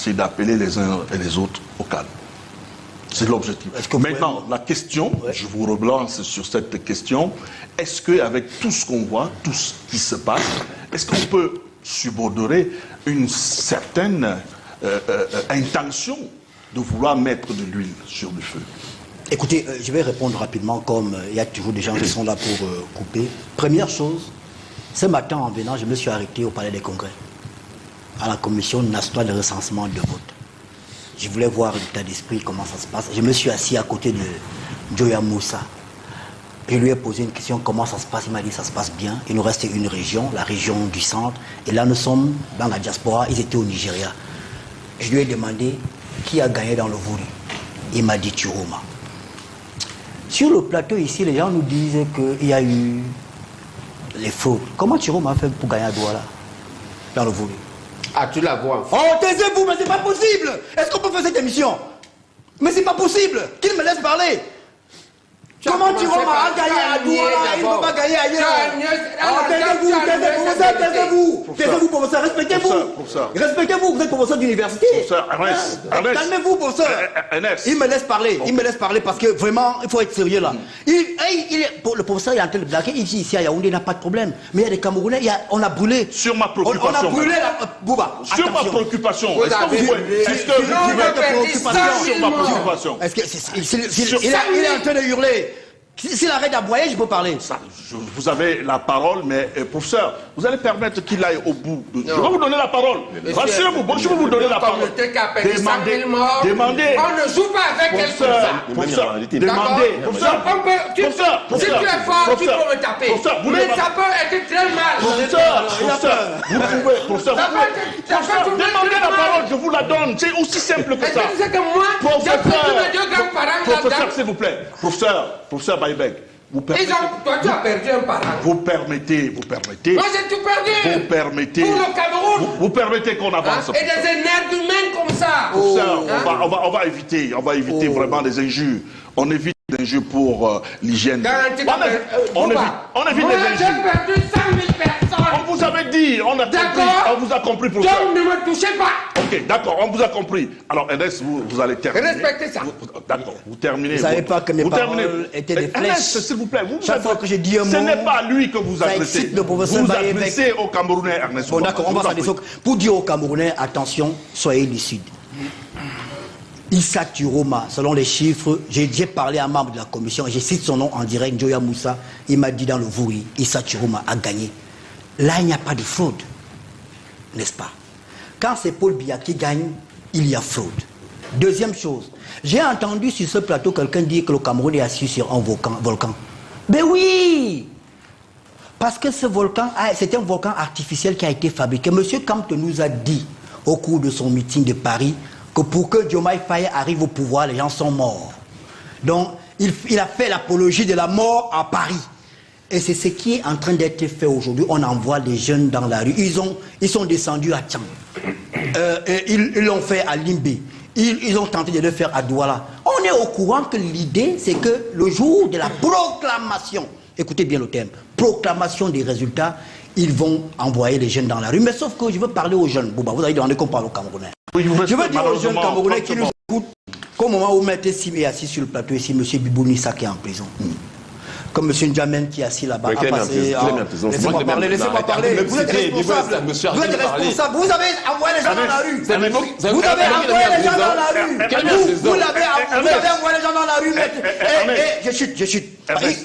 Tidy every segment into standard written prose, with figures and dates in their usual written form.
c'est d'appeler les uns et les autres au calme. C'est l'objectif. Maintenant, la question, je vous relance sur cette question, est-ce qu'avec tout ce qu'on voit, tout ce qui se passe, est-ce qu'on peut suborder une certaine intention de vouloir mettre de l'huile sur le feu? Écoutez, je vais répondre rapidement, comme il y a toujours des gens qui sont là pour couper. Première chose, ce matin en venant, je me suis arrêté au Palais des Congrès, à la commission nationale de recensement de vote. Je voulais voir l'état d'esprit, comment ça se passe. Je me suis assis à côté de Joya Moussa. Je lui ai posé une question, comment ça se passe? Il m'a dit, ça se passe bien. Il nous restait une région, la région du centre. Et là, nous sommes dans la diaspora. Ils étaient au Nigeria. Je lui ai demandé qui a gagné dans le Vouri. Il m'a dit Chiroma. Sur le plateau ici, les gens nous disent qu'il y a eu les fraudes. Comment Chiroma a fait pour gagner à Douala dans le Vouri? Ah, tu la vois. Oh, taisez-vous, mais c'est pas possible. Est-ce qu'on peut faire cette émission? Mais c'est pas possible. Qu'il me laisse parler. Comment tu vas gagner à Douala? Il ne peut pas gagner ailleurs. Taisez-vous, taisez-vous, professeur, respectez-vous. Respectez-vous, vous êtes professeur d'université. Calmez-vous, professeur. Il me laisse parler, parce que vraiment, il faut être sérieux là. Le professeur est en train de blaguer, ici à Yaoundé, il n'a pas de problème. Mais il y a des Camerounais, on a brûlé. Sur ma préoccupation. On a brûlé Bouba. Sur ma préoccupation. Est-ce que vous pouvez sur ma préoccupation? Est-ce qu'il est en train de hurler? S'il arrête d'aboyer, je peux parler. Vous avez la parole, mais professeur, vous allez permettre qu'il aille au bout. Je vais vous donner la parole. Rassurez-vous, je vais vous donner la parole. Demandez. On ne joue pas avec elle comme ça. Professeur, demandez. Si tu es fort, tu peux me taper. Mais ça peut être très mal. Professeur, vous pouvez. Professeur, demandez la parole, je vous la donne. C'est aussi simple que ça. C'est que moi, j'ai pris mes deux grands-parents là-dedans. Professeur, s'il vous plaît. Professeur Baïbek, vous permettez. Toi, tu as perdu un parent. Vous permettez. Moi, j'ai tout perdu. Vous permettez. Pour le Cameroun. Vous permettez qu'on avance. Et des énergumènes comme ça. Professeur, on va éviter vraiment des injures. On évite les injures pour l'hygiène. On évite les injures. J'ai perdu 100 000 personnes. On vous avait dit, on vous a compris, professeur. Donc ne me touchez pas. Ok, d'accord, on vous a compris. Alors, Ernest, vous allez terminer. Respectez ça. D'accord, vous terminez. Vous ne savez pas que mes paroles étaient des flèches. Ernest, s'il vous plaît, chaque fois que j'ai dit un mot, ce n'est pas lui que vous adressez. Vous adressez aux Camerounais, Ernest. Bon, d'accord, on va s'adresser. Pour dire aux Camerounais, attention, soyez lucides. Issa Chiroma, selon les chiffres, j'ai parlé à un membre de la commission, je cite son nom en direct, Joya Moussa, il m'a dit dans le Vouri, Issa Chiroma a gagné. Là, il n'y a pas de fraude, n'est-ce pas? Quand c'est Paul Biya qui gagne, il y a fraude. Deuxième chose, j'ai entendu sur ce plateau quelqu'un dire que le Cameroun est assis sur un volcan. Ben oui! Parce que ce volcan, c'est un volcan artificiel qui a été fabriqué. Monsieur Kamte nous a dit, au cours de son meeting de Paris, que pour que Diomaye Faye arrive au pouvoir, les gens sont morts. Donc, il a fait l'apologie de la mort à Paris. Et c'est ce qui est en train d'être fait aujourd'hui. On envoie des jeunes dans la rue. Ils sont descendus à Tchang. Ils l'ont fait à Limbé. Ils ont tenté de le faire à Douala. On est au courant que l'idée, c'est que le jour de la proclamation, écoutez bien le terme, proclamation des résultats, ils vont envoyer les jeunes dans la rue. Mais sauf que je veux parler aux jeunes. Bouba, vous avez demandé qu'on parle aux Camerounais. Oui, je veux dire aux jeunes Camerounais qui nous écoutent qu'au moment où M. Sim est assis sur le plateau ici, M. Bibou Nissa qui est en prison. Comme M. Ndjamen qui est assis là-bas. Laissez-moi parler. Vous êtes responsable. Vous êtes responsable. Vous avez envoyé les gens dans la rue. Vous avez envoyé les gens dans la rue. Vous avez envoyé les gens dans la rue. Je chute.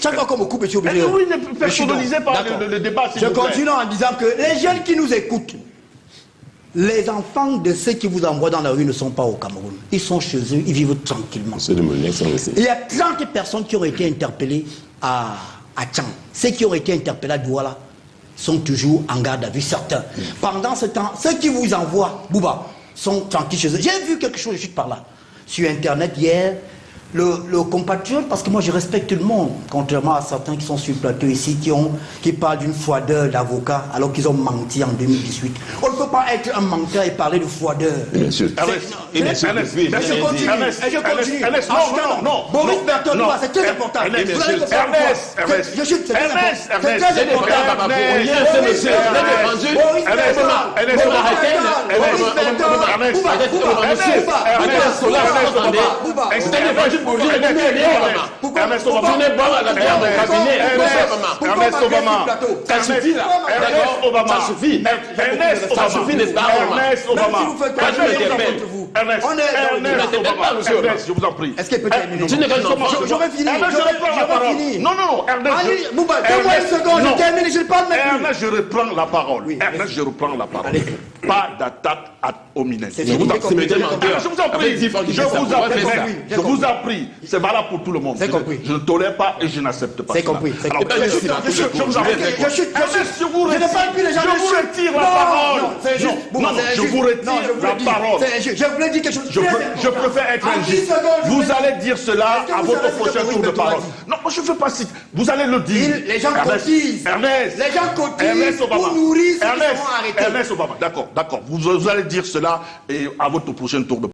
Chaque fois qu'on me coupe, je suis obligé. Oui, ne personnalisez pas le débat. Je continue en disant que les jeunes qui nous écoutent, les enfants de ceux qui vous envoient dans la rue ne sont pas au Cameroun. Ils sont chez eux, ils vivent tranquillement. Il y a 30 personnes qui ont été interpellées à Tchang. Ceux qui ont été interpellés à Douala sont toujours en garde à vue, certains. Pendant ce temps, ceux qui vous envoient, Bouba, sont tranquilles chez eux. J'ai vu quelque chose, je suis par là. Sur Internet hier, le compatriote, parce que moi je respecte tout le monde, contrairement à certains qui sont sur le plateau ici, qui parlent d'une froideur d'avocat alors qu'ils ont menti en 2018. On ne peut pas être un menteur et parler de froideur. Bien sûr. Je continue. Non. Boris Berthelot, c'est très important. Ernest, je chute, c'est très important. Ernest Obama. Ça suffit là. Ça suffit. Ça suffit, n'est-ce pas? Ernest Obama. Ernest, je vous en prie. Est-ce qu'il peut terminer? J'aurais fini. Non, Ernest. Donne-moi une seconde, je termine, je ne parle même plus. Ernest, je reprends la parole. Ernest, je reprends la parole. Pas d'attaque ad hominem. Je vous en prie. Je vous en prie. C'est valable pour tout le monde. Je ne tolère pas et je n'accepte pas. C'est compris. Je vous en prie. Je vous retire la parole. Non, je vous retire la parole. Je voulais dire quelque chose. Je préfère être injuste. Vous allez dire cela à votre prochain tour de parole. Non, moi je ne veux pas citer. Vous allez le dire. Les gens cotisent. Ernest. Les gens cotisent pour nourrir ceux qui seront arrêtés. Ernest Obama. D'accord. Vous allez dire cela et à votre prochain tour de parole.